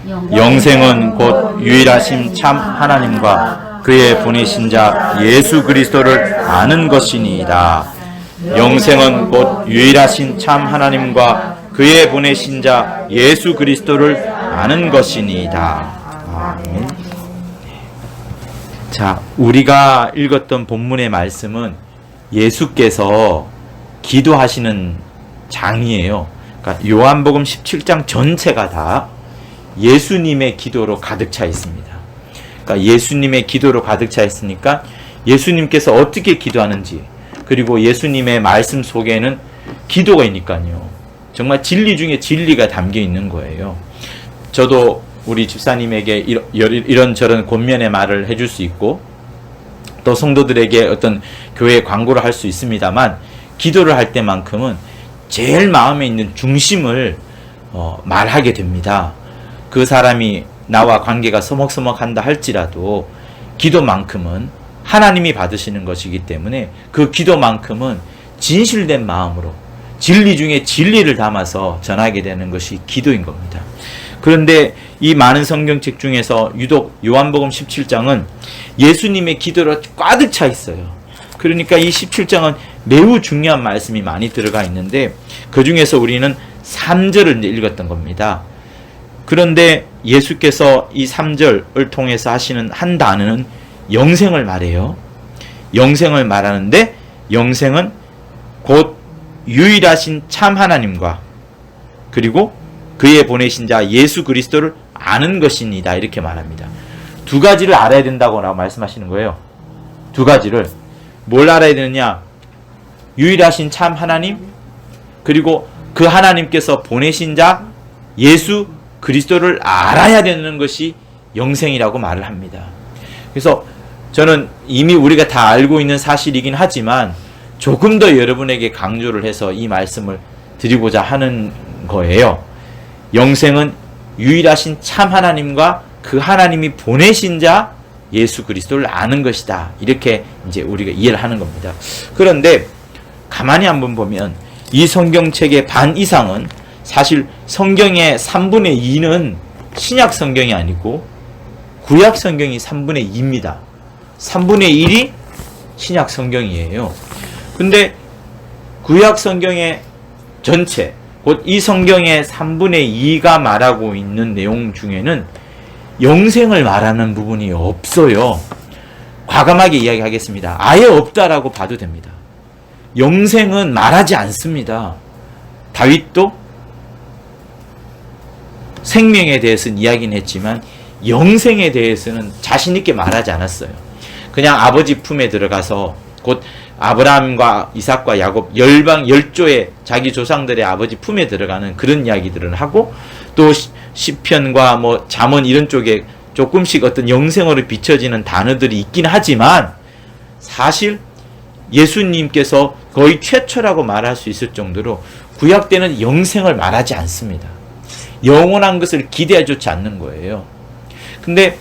영생은 곧 유일하신 참 하나님과 그의 보내신 자 예수 그리스도를 아는 것이니이다. 영생은 곧 유일하신 참 하나님과 그의 보내신 자 예수 그리스도를 아는 것이니이다. 아멘. 자, 우리가 읽었던 본문의 말씀은 예수께서 기도하시는 장이에요. 그러니까 요한복음 17장 전체가 다 예수님의 기도로 가득 차 있습니다. 그러니까 예수님의 기도로 가득 차 있으니까 예수님께서 어떻게 기도하는지, 그리고 예수님의 말씀 속에는 기도가 있으니까요. 정말 진리 중에 진리가 담겨 있는 거예요. 저도 우리 집사님에게 이런저런 권면의 말을 해줄 수 있고, 또 성도들에게 어떤 교회 광고를 할 수 있습니다만, 기도를 할 때만큼은 제일 마음에 있는 중심을 말하게 됩니다. 그 사람이 나와 관계가 서먹서먹한다 할지라도 기도만큼은 하나님이 받으시는 것이기 때문에 그 기도만큼은 진실된 마음으로 진리 중에 진리를 담아서 전하게 되는 것이 기도인 겁니다. 그런데 이 많은 성경책 중에서 유독 요한복음 17장은 예수님의 기도로 가득 차 있어요. 그러니까 이 17장은 매우 중요한 말씀이 많이 들어가 있는데, 그 중에서 우리는 3절을 읽었던 겁니다. 그런데 예수께서 이 3절을 통해서 하시는 한 단어는 영생을 말해요. 영생을 말하는데, 영생은 곧 유일하신 참 하나님과 그리고 그의 보내신 자 예수 그리스도를 아는 것이니다, 이렇게 말합니다. 두 가지를 알아야 된다고 말씀하시는 거예요. 두 가지를. 뭘 알아야 되느냐? 유일하신 참 하나님, 그리고 그 하나님께서 보내신 자 예수 그리스도를 알아야 되는 것이 영생이라고 말을 합니다. 그래서 저는 이미 우리가 다 알고 있는 사실이긴 하지만 조금 더 여러분에게 강조를 해서 이 말씀을 드리고자 하는 거예요. 영생은 유일하신 참 하나님과 그 하나님이 보내신 자 예수 그리스도를 아는 것이다. 이렇게 이제 우리가 이해를 하는 겁니다. 그런데 가만히 한번 보면 이 성경책의 반 이상은 사실 성경의 3분의 2는 신약 성경이 아니고 구약 성경이 3분의 2입니다. 3분의 1이 신약 성경이에요. 근데 구약 성경의 전체, 곧 이 성경의 3분의 2가 말하고 있는 내용 중에는 영생을 말하는 부분이 없어요. 과감하게 이야기하겠습니다. 아예 없다라고 봐도 됩니다. 영생은 말하지 않습니다. 다윗도 생명에 대해서는 이야기는 했지만 영생에 대해서는 자신 있게 말하지 않았어요. 그냥 아버지 품에 들어가서 곧 아브라함과 이삭과 야곱 열방 열조의 자기 조상들의 아버지 품에 들어가는 그런 이야기들을 하고, 또 시편과 뭐 잠언 이런 쪽에 조금씩 어떤 영생으로 비춰지는 단어들이 있긴 하지만 사실 예수님께서 거의 최초라고 말할 수 있을 정도로 구약 때는 영생을 말하지 않습니다. 영원한 것을 기대하지 않는 거예요. 근데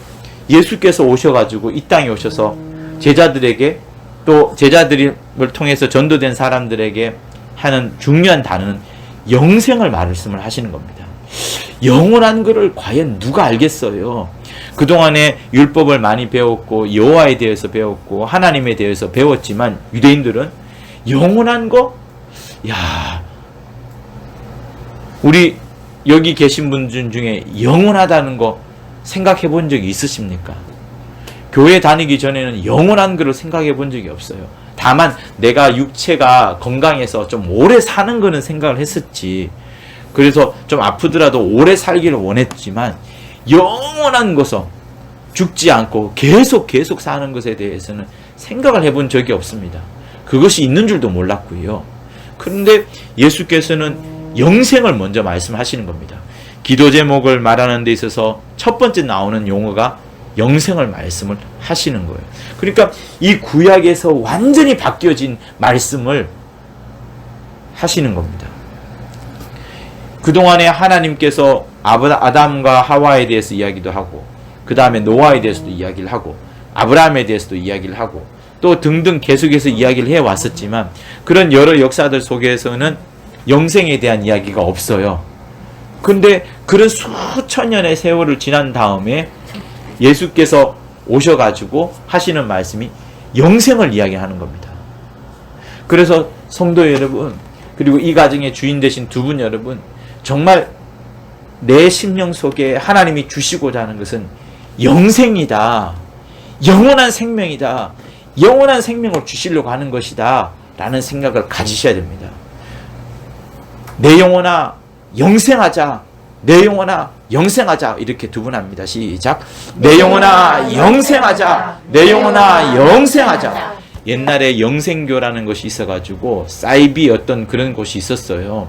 예수께서 오셔가지고 이 땅에 오셔서 제자들에게, 또 제자들을 통해서 전도된 사람들에게 하는 중요한 단어는 영생을 말씀을 하시는 겁니다. 영원한 것을 과연 누가 알겠어요? 그동안에 율법을 많이 배웠고 여호와에 대해서 배웠고 하나님에 대해서 배웠지만 유대인들은 영원한 거? 야, 우리 여기 계신 분들 중에 영원하다는 거 생각해 본 적이 있으십니까? 교회 다니기 전에는 영원한 것을 생각해 본 적이 없어요. 다만 내가 육체가 건강해서 좀 오래 사는 거는 생각을 했었지. 그래서 좀 아프더라도 오래 살기를 원했지만 영원한 것은 죽지 않고 계속 사는 것에 대해서는 생각을 해본 적이 없습니다. 그것이 있는 줄도 몰랐고요. 그런데 예수께서는 영생을 먼저 말씀하시는 겁니다. 기도 제목을 말하는 데 있어서 첫 번째 나오는 용어가 영생을 말씀을 하시는 거예요. 그러니까 이 구약에서 완전히 바뀌어진 말씀을 하시는 겁니다. 그동안에 하나님께서 아담과 하와에 대해서 이야기도 하고, 그 다음에 노아에 대해서도 이야기를 하고, 아브라함에 대해서도 이야기를 하고, 또 등등 계속해서 이야기를 해왔었지만 그런 여러 역사들 속에서는 영생에 대한 이야기가 없어요. 근데 그런 수천 년의 세월을 지난 다음에 예수께서 오셔가지고 하시는 말씀이 영생을 이야기하는 겁니다. 그래서 성도 여러분, 그리고 이 가정의 주인 되신 두 분 여러분, 정말 내 심령 속에 하나님이 주시고자 하는 것은 영생이다. 영원한 생명이다. 영원한 생명을 주시려고 하는 것이다. 라는 생각을 가지셔야 됩니다. 내 영혼아 영생하자. 내 영혼아 영생하자. 이렇게 두 분 합니다. 시작. 내 영혼아 영생하자. 내 영혼아 영생하자. 옛날에 영생교라는 것이 있어가지고 사이비 어떤 그런 곳이 있었어요.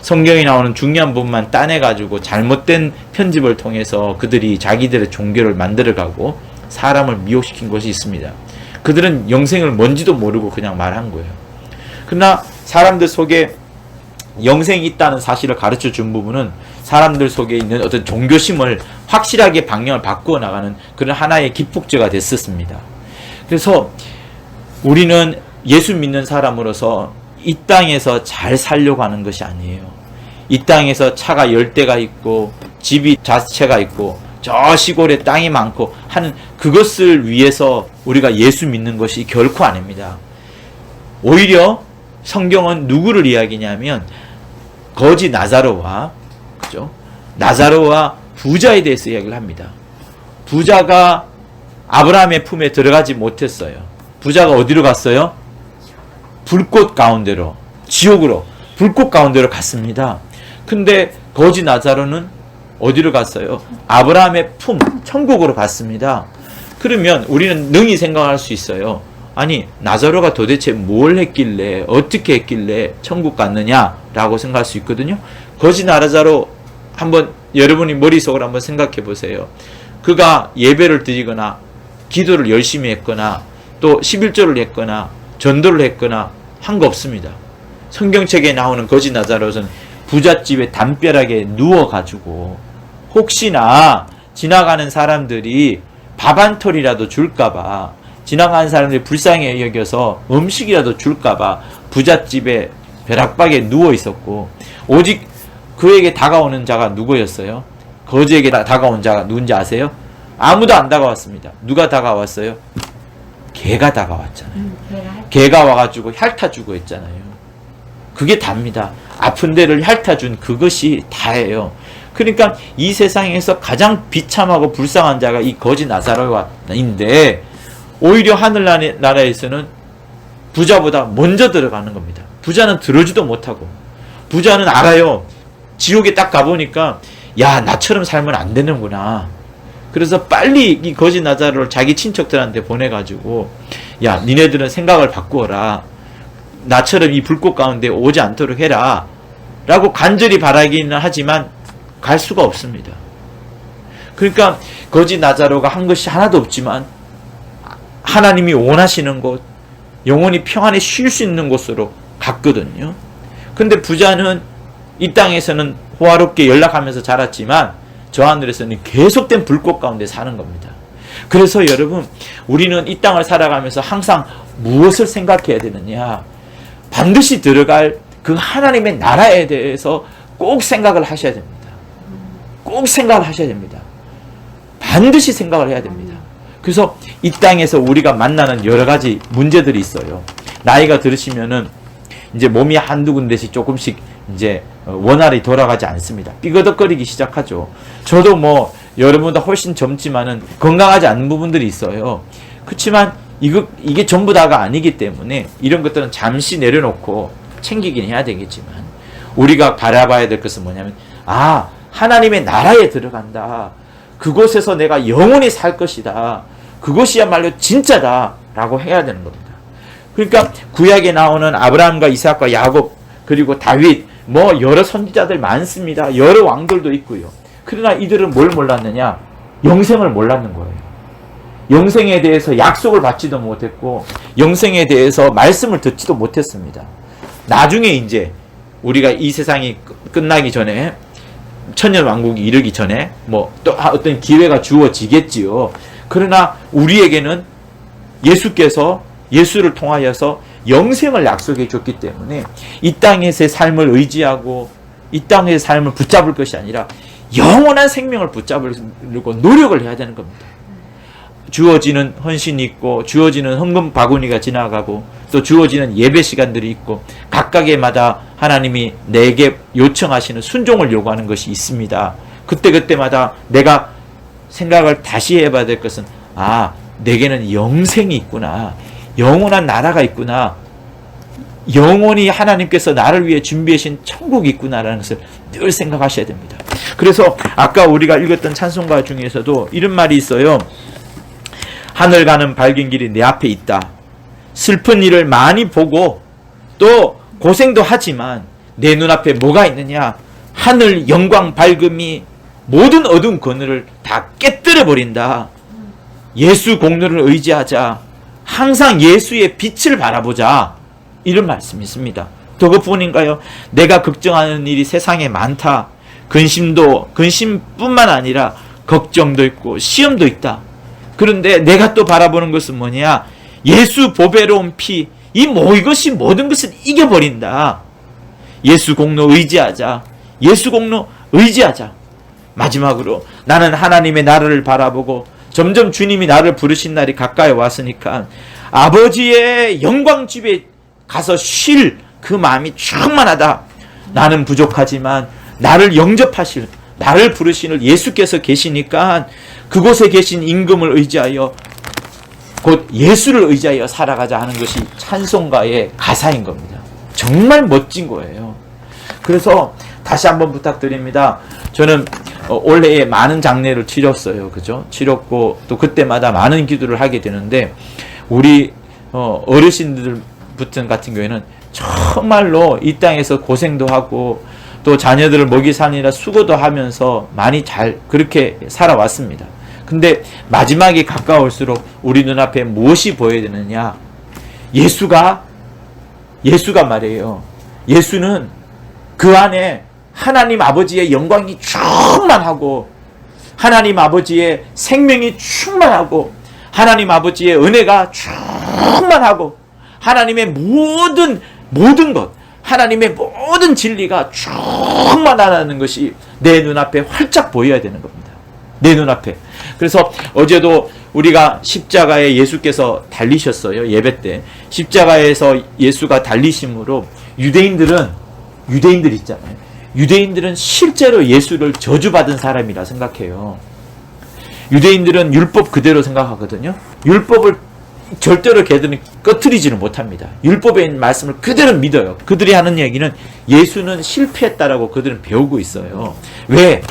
성경에 나오는 중요한 부분만 따내가지고 잘못된 편집을 통해서 그들이 자기들의 종교를 만들어가고 사람을 미혹시킨 것이 있습니다. 그들은 영생을 뭔지도 모르고 그냥 말한 거예요. 그러나 사람들 속에 영생이 있다는 사실을 가르쳐 준 부분은 사람들 속에 있는 어떤 종교심을 확실하게 방향을 바꾸어 나가는 그런 하나의 기폭제가 됐었습니다. 그래서 우리는 예수 믿는 사람으로서 이 땅에서 잘 살려고 하는 것이 아니에요. 이 땅에서 차가 10대가 있고 집이 자체가 있고 저 시골에 땅이 많고 하는 그것을 위해서 우리가 예수 믿는 것이 결코 아닙니다. 오히려 성경은 누구를 이야기냐면 거지 나자로와, 그죠? 나자로와 부자에 대해서 이야기를 합니다. 부자가 아브라함의 품에 들어가지 못했어요. 부자가 어디로 갔어요? 불꽃 가운데로, 지옥으로, 불꽃 가운데로 갔습니다. 근데 거지 나자로는 어디로 갔어요? 아브라함의 품, 천국으로 갔습니다. 그러면 우리는 능히 생각할 수 있어요. 아니, 나자로가 도대체 뭘 했길래, 어떻게 했길래 천국 갔느냐라고 생각할 수 있거든요. 거지 나자로 한번 여러분이 머릿속으로 한번 생각해 보세요. 그가 예배를 드리거나 기도를 열심히 했거나 또 11조를 했거나 전도를 했거나 한 거 없습니다. 성경책에 나오는 거지 나자로는 부잣집에 담벼락에 누워가지고 혹시나 지나가는 사람들이 밥 한 톨이라도 줄까봐, 지나가는 사람들이 불쌍히 여겨서 음식이라도 줄까봐 부잣집에 벼락박에 누워 있었고, 오직 그에게 다가오는 자가 누구였어요? 거지에게 다가온 자가 누군지 아세요? 아무도 안 다가왔습니다. 누가 다가왔어요? 개가 다가왔잖아요. 개가 와가지고 핥아주고 했잖아요. 그게 답니다. 아픈 데를 핥아준 그것이 다예요. 그러니까 이 세상에서 가장 비참하고 불쌍한 자가 이 거지 나자로인데 오히려 하늘나라에서는 부자보다 먼저 들어가는 겁니다. 부자는 들어오지도 못하고, 부자는 알아요. 지옥에 딱 가보니까 야, 나처럼 살면 안 되는구나. 그래서 빨리 이 거지 나자로를 자기 친척들한테 보내가지고, 야, 니네들은 생각을 바꾸어라. 나처럼 이 불꽃 가운데 오지 않도록 해라. 라고 간절히 바라기는 하지만 갈 수가 없습니다. 그러니까 거지 나자로가 한 것이 하나도 없지만 하나님이 원하시는 곳, 영원히 평안히 쉴 수 있는 곳으로 갔거든요. 근데 부자는 이 땅에서는 호화롭게 연락하면서 자랐지만 저 하늘에서는 계속된 불꽃 가운데 사는 겁니다. 그래서 여러분, 우리는 이 땅을 살아가면서 항상 무엇을 생각해야 되느냐? 반드시 들어갈 그 하나님의 나라에 대해서 꼭 생각을 하셔야 됩니다. 꼭 생각을 하셔야 됩니다. 반드시 생각을 해야 됩니다. 그래서 이 땅에서 우리가 만나는 여러 가지 문제들이 있어요. 나이가 들으시면은 이제 몸이 한두 군데씩 조금씩 이제 원활히 돌아가지 않습니다. 삐거덕거리기 시작하죠. 저도 뭐 여러분보다 훨씬 젊지만은 건강하지 않은 부분들이 있어요. 그렇지만 이게 전부 다가 아니기 때문에 이런 것들은 잠시 내려놓고 챙기긴 해야 되겠지만, 우리가 바라봐야 될 것은 뭐냐면, 아, 하나님의 나라에 들어간다. 그곳에서 내가 영원히 살 것이다. 그것이야말로 진짜다. 라고 해야 되는 겁니다. 그러니까 구약에 나오는 아브라함과 이삭과 야곱, 그리고 다윗, 뭐 여러 선지자들 많습니다. 여러 왕들도 있고요. 그러나 이들은 뭘 몰랐느냐? 영생을 몰랐는 거예요. 영생에 대해서 약속을 받지도 못했고 영생에 대해서 말씀을 듣지도 못했습니다. 나중에 이제 우리가 이 세상이 끝나기 전에, 천년왕국이 이르기 전에 뭐 또 어떤 기회가 주어지겠지요. 그러나 우리에게는 예수께서 예수를 통하여서 영생을 약속해 줬기 때문에 이 땅에서의 삶을 의지하고 이 땅의 삶을 붙잡을 것이 아니라 영원한 생명을 붙잡으려고 노력을 해야 되는 겁니다. 주어지는 헌신이 있고 주어지는 헌금 바구니가 지나가고 또 주어지는 예배 시간들이 있고 각각의마다 하나님이 내게 요청하시는 순종을 요구하는 것이 있습니다. 그때그때마다 내가 생각을 다시 해봐야 될 것은 내게는 영생이 있구나. 영원한 나라가 있구나. 영원히 하나님께서 나를 위해 준비하신 천국이 있구나라는 것을 늘 생각하셔야 됩니다. 그래서 아까 우리가 읽었던 찬송가 중에서도 이런 말이 있어요. 하늘 가는 밝은 길이 내 앞에 있다. 슬픈 일을 많이 보고 또 고생도 하지만 내 눈앞에 뭐가 있느냐? 하늘 영광 밝음이 모든 어두운 그늘을 다 깨뜨려 버린다. 예수 공로를 의지하자. 항상 예수의 빛을 바라보자. 이런 말씀이 있습니다. 더 그뿐인가요? 내가 걱정하는 일이 세상에 많다. 근심뿐만 아니라 걱정도 있고 시험도 있다. 그런데 내가 또 바라보는 것은 뭐냐? 예수 보배로운 피, 이것이 모든 것을 이겨버린다. 예수 공로 의지하자. 예수 공로 의지하자. 마지막으로 나는 하나님의 나라를 바라보고 점점 주님이 나를 부르신 날이 가까이 왔으니까 아버지의 영광 집에 가서 쉴 그 마음이 충만하다. 나는 부족하지만 나를 영접하실, 나를 부르시는 예수께서 계시니까 그곳에 계신 임금을 의지하여 곧 예수를 의지하여 살아가자 하는 것이 찬송가의 가사인 겁니다. 정말 멋진 거예요. 그래서 다시 한번 부탁드립니다. 저는 올해에 많은 장례를 치렀어요. 그죠? 치렀고 또 그때마다 많은 기도를 하게 되는데 우리 어르신들 같은 경우에는 정말로 이 땅에서 고생도 하고 또 자녀들을 먹이 사느라 수고도 하면서 많이 잘 그렇게 살아왔습니다. 근데 마지막에 가까울수록 우리 눈앞에 무엇이 보여야 되느냐? 예수가 말이에요. 예수는 그 안에 하나님 아버지의 영광이 충만하고 하나님 아버지의 생명이 충만하고 하나님 아버지의 은혜가 충만하고 하나님의 모든 것, 하나님의 모든 진리가 충만하다는 것이 내 눈앞에 활짝 보여야 되는 겁니다. 내 눈앞에. 그래서 어제도 우리가 십자가에 예수께서 달리셨어요. 예배 때. 십자가에서 예수가 달리심으로 유대인들 있잖아요. 유대인들은 실제로 예수를 저주받은 사람이라 생각해요. 유대인들은 율법 그대로 생각하거든요. 율법을 절대로 걔들은 꺼트리지는 못합니다. 율법의 말씀을 그대로 믿어요. 그들이 하는 얘기는 예수는 실패했다라고 그들은 배우고 있어요. 왜?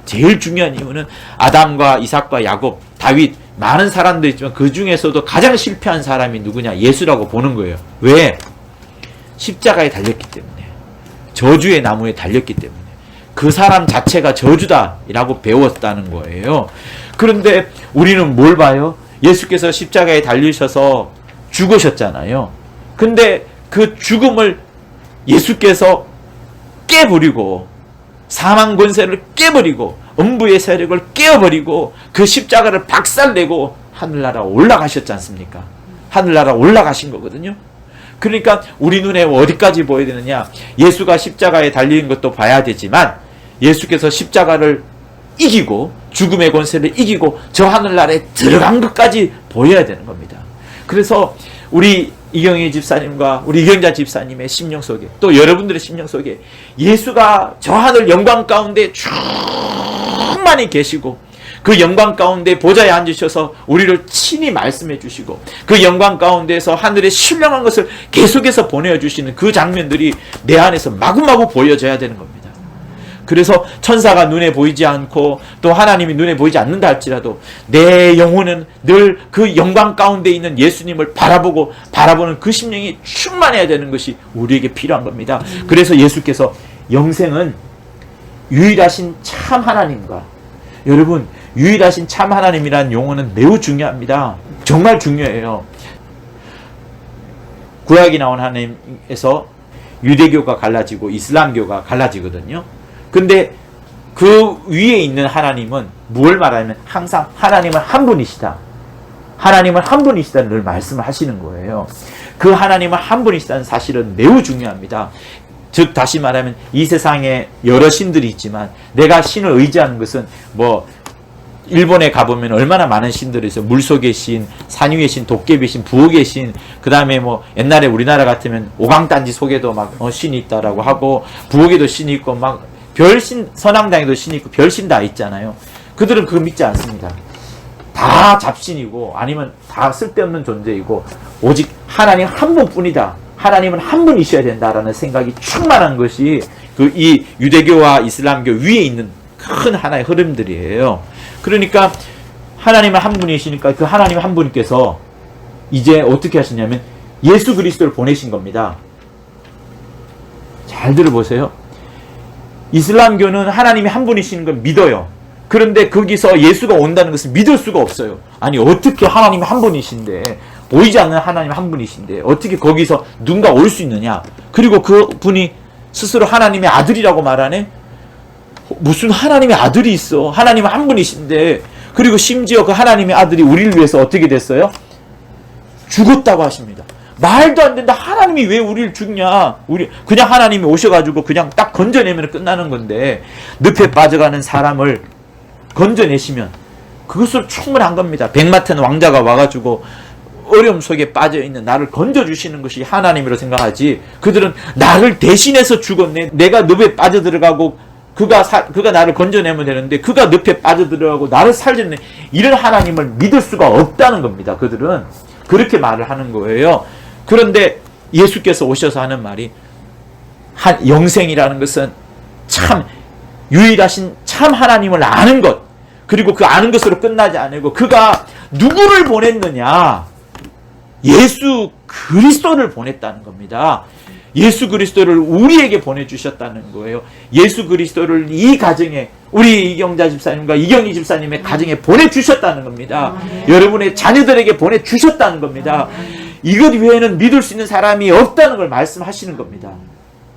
제일 중요한 이유는 아담과 이삭과 야곱, 다윗 많은 사람들이 있지만 그 중에서도 가장 실패한 사람이 누구냐? 예수라고 보는 거예요. 왜? 십자가에 달렸기 때문에. 저주의 나무에 달렸기 때문에. 그 사람 자체가 저주다라고 배웠다는 거예요. 그런데 우리는 뭘 봐요? 예수께서 십자가에 달리셔서 죽으셨잖아요. 근데 그 죽음을 예수께서 깨버리고 사망 권세를 깨버리고 음부의 세력을 깨어버리고 그 십자가를 박살내고 하늘나라 올라가셨지 않습니까? 하늘나라 올라가신 거거든요. 그러니까 우리 눈에 어디까지 보여야 되느냐? 예수가 십자가에 달리는 것도 봐야 되지만 예수께서 십자가를 이기고 죽음의 권세를 이기고 저 하늘나라에 들어간 것까지 보여야 되는 겁니다. 그래서 우리 이경희 집사님과 우리 이경자 집사님의 심령 속에 또 여러분들의 심령 속에 예수가 저 하늘 영광 가운데 충만히 계시고 그 영광 가운데 보좌에 앉으셔서 우리를 친히 말씀해 주시고 그 영광 가운데에서 하늘의 신령한 것을 계속해서 보내주시는 그 장면들이 내 안에서 마구마구 보여져야 되는 겁니다. 그래서 천사가 눈에 보이지 않고 또 하나님이 눈에 보이지 않는다 할지라도 내 영혼은 늘 그 영광 가운데 있는 예수님을 바라보는 그 심령이 충만해야 되는 것이 우리에게 필요한 겁니다. 그래서 예수께서 영생은 유일하신 참 하나님과 여러분 유일하신 참 하나님이라는 용어는 매우 중요합니다. 정말 중요해요. 구약이 나온 하나님에서 유대교가 갈라지고 이슬람교가 갈라지거든요. 근데 그 위에 있는 하나님은 뭘 말하냐면 항상 하나님은 한 분이시다. 하나님은 한 분이시다는 늘 말씀을 하시는 거예요. 그 하나님은 한 분이시다는 사실은 매우 중요합니다. 즉 다시 말하면 이 세상에 여러 신들이 있지만 내가 신을 의지하는 것은 뭐 일본에 가보면 얼마나 많은 신들이 있어요. 물속의 신, 산 위의 신, 도깨비 신, 부엌의 신, 그 다음에 뭐 옛날에 우리나라 같으면 오강단지 속에도 막 신이 있다라고 하고 부엌에도 신이 있고 막 별신, 선앙당에도 신이 있고 별신 다 있잖아요. 그들은 그거 믿지 않습니다. 다 잡신이고 아니면 다 쓸데없는 존재이고 오직 하나님 한 분뿐이다. 하나님은 한 분이셔야 된다라는 생각이 충만한 것이 그 이 유대교와 이슬람교 위에 있는 큰 하나의 흐름들이에요. 그러니까 하나님은 한 분이시니까 그 하나님 한 분께서 이제 어떻게 하시냐면 예수 그리스도를 보내신 겁니다. 잘 들어보세요. 이슬람교는 하나님이 한 분이시는 걸 믿어요. 그런데 거기서 예수가 온다는 것을 믿을 수가 없어요. 아니 어떻게 하나님이 한 분이신데 보이지 않는 하나님 한 분이신데 어떻게 거기서 누군가 올 수 있느냐. 그리고 그 분이 스스로 하나님의 아들이라고 말하네. 무슨 하나님의 아들이 있어. 하나님은 한 분이신데. 그리고 심지어 그 하나님의 아들이 우리를 위해서 어떻게 됐어요? 죽었다고 하십니다. 말도 안 된다. 하나님이 왜 우리를 죽냐. 그냥 하나님이 오셔가지고 그냥 딱 건져내면 끝나는 건데 늪에 빠져가는 사람을 건져내시면 그것으로 충분한 겁니다. 백마탄 왕자가 와가지고 어려움 속에 빠져있는 나를 건져주시는 것이 하나님이라고 생각하지. 그들은 나를 대신해서 죽었네. 내가 늪에 빠져들어가고 그가 나를 건져내면 되는데 그가 늪에 빠져들어가고 나를 살렸네. 이런 하나님을 믿을 수가 없다는 겁니다. 그들은 그렇게 말을 하는 거예요. 그런데 예수께서 오셔서 하는 말이 영생이라는 것은 참 유일하신 참 하나님을 아는 것, 그리고 그 아는 것으로 끝나지 않고 그가 누구를 보냈느냐? 예수 그리스도를 보냈다는 겁니다. 예수 그리스도를 우리에게 보내주셨다는 거예요. 예수 그리스도를 이 가정에 우리 이경자 집사님과 이경희 집사님의 가정에 보내주셨다는 겁니다. 여러분의 자녀들에게 보내주셨다는 겁니다. 이것 외에는 믿을 수 있는 사람이 없다는 걸 말씀하시는 겁니다.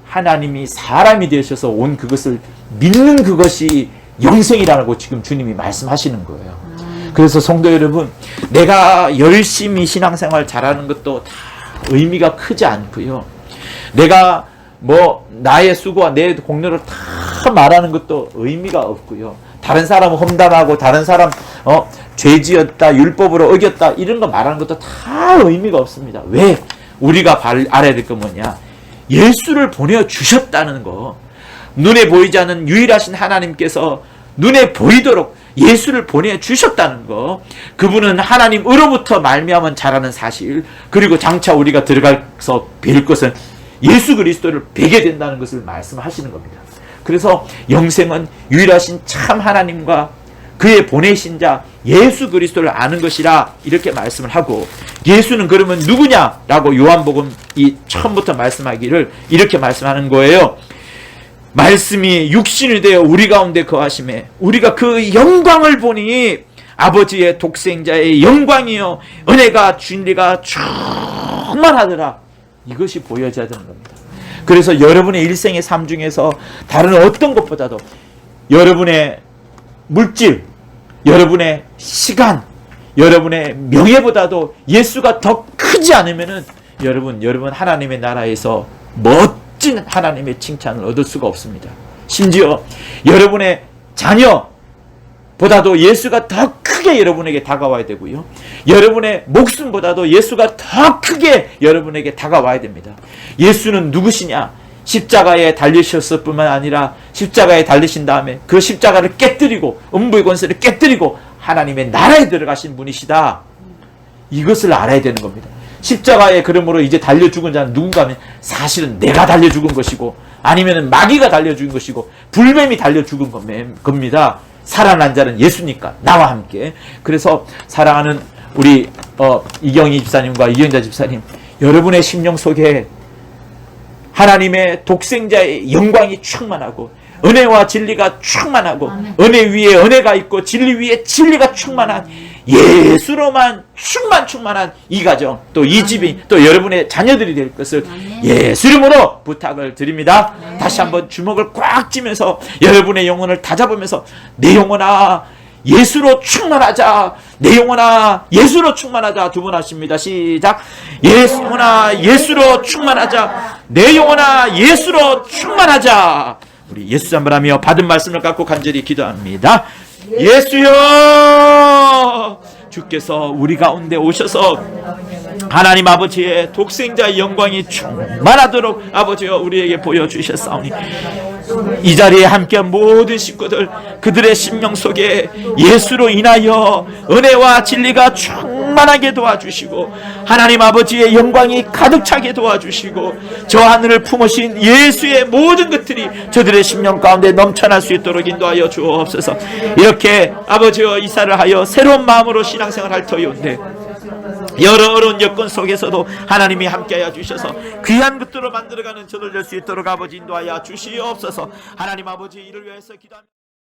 하나님이 사람이 되셔서 온 그것을 믿는 그것이 영생이라고 지금 주님이 말씀하시는 거예요. 그래서 성도 여러분, 내가 열심히 신앙생활 잘하는 것도 다 의미가 크지 않고요. 내가 뭐 나의 수고와 내 공로를 다 말하는 것도 의미가 없고요. 다른 사람 험담하고 다른 사람 죄지었다, 율법으로 어겼다 이런 거 말하는 것도 다 의미가 없습니다. 왜? 우리가 알아야 될 건 뭐냐? 예수를 보내주셨다는 거. 눈에 보이지 않는 유일하신 하나님께서 눈에 보이도록 예수를 보내주셨다는 거. 그분은 하나님으로부터 말미암은 자라는 사실, 그리고 장차 우리가 들어가서 뵐 것은 예수 그리스도를 뵈게 된다는 것을 말씀하시는 겁니다. 그래서 영생은 유일하신 참 하나님과 그의 보내신 자 예수 그리스도를 아는 것이라 이렇게 말씀을 하고, 예수는 그러면 누구냐라고 요한복음 이 처음부터 말씀하기를 이렇게 말씀하는 거예요. 말씀이 육신이 되어 우리 가운데 거하심에 우리가 그 영광을 보니 아버지의 독생자의 영광이요 은혜가 진리가 충만하더라. 이것이 보여져야 되는 겁니다. 그래서 여러분의 일생의 삶 중에서 다른 어떤 것보다도 여러분의 물질, 여러분의 시간, 여러분의 명예보다도 예수가 더 크지 않으면은 여러분 하나님의 나라에서 멋진 하나님의 칭찬을 얻을 수가 없습니다. 심지어 여러분의 자녀보다도 예수가 더 크게 여러분에게 다가와야 되고요. 여러분의 목숨보다도 예수가 더 크게 여러분에게 다가와야 됩니다. 예수는 누구시냐? 십자가에 달리셨을 뿐만 아니라 십자가에 달리신 다음에 그 십자가를 깨뜨리고 음부의 권세를 깨뜨리고 하나님의 나라에 들어가신 분이시다. 이것을 알아야 되는 겁니다. 십자가에 그러므로 이제 달려 죽은 자는 누군가 하면 사실은 내가 달려 죽은 것이고 아니면 마귀가 달려 죽은 것이고 불뱀이 달려 죽은 겁니다. 살아난 자는 예수니까 나와 함께. 그래서 사랑하는 우리 이경희 집사님과 이경자 집사님, 여러분의 심령 속에 하나님의 독생자의 영광이 충만하고 은혜와 진리가 충만하고 은혜 위에 은혜가 있고 진리 위에 진리가 충만한 예수로만 충만한 이 가정, 또 이 집이 또 여러분의 자녀들이 될 것을 예수 이름으로 부탁을 드립니다. 다시 한번 주먹을 꽉 쥐면서 여러분의 영혼을 다잡으면서 내 영혼아 예수로 충만하자. 내 영혼아 예수로 충만하자. 두 번 하십니다. 시작. 영혼아 예수로 충만하자. 내 영혼아 예수로 충만하자. 우리 예수 한번 하며 받은 말씀을 갖고 간절히 기도합니다. 예수여, 주께서 우리 가운데 오셔서 하나님 아버지의 독생자의 영광이 충만하도록 아버지여 우리에게 보여주셨사오니 이 자리에 함께한 모든 식구들 그들의 심령 속에 예수로 인하여 은혜와 진리가 충만하게 도와주시고 하나님 아버지의 영광이 가득 차게 도와주시고 저 하늘을 품으신 예수의 모든 것들이 저들의 심령 가운데 넘쳐날 수 있도록 인도하여 주옵소서. 이렇게 아버지여 이사를 하여 새로운 마음으로 신앙생활 할 터이온데 여러 어려운 여건 속에서도 하나님이 함께하여 주셔서 귀한 것들로 만들어가는 저들 될 수 있도록 아버지 인도하여 주시옵소서. 하나님 아버지 이를 위해서 기도합니다.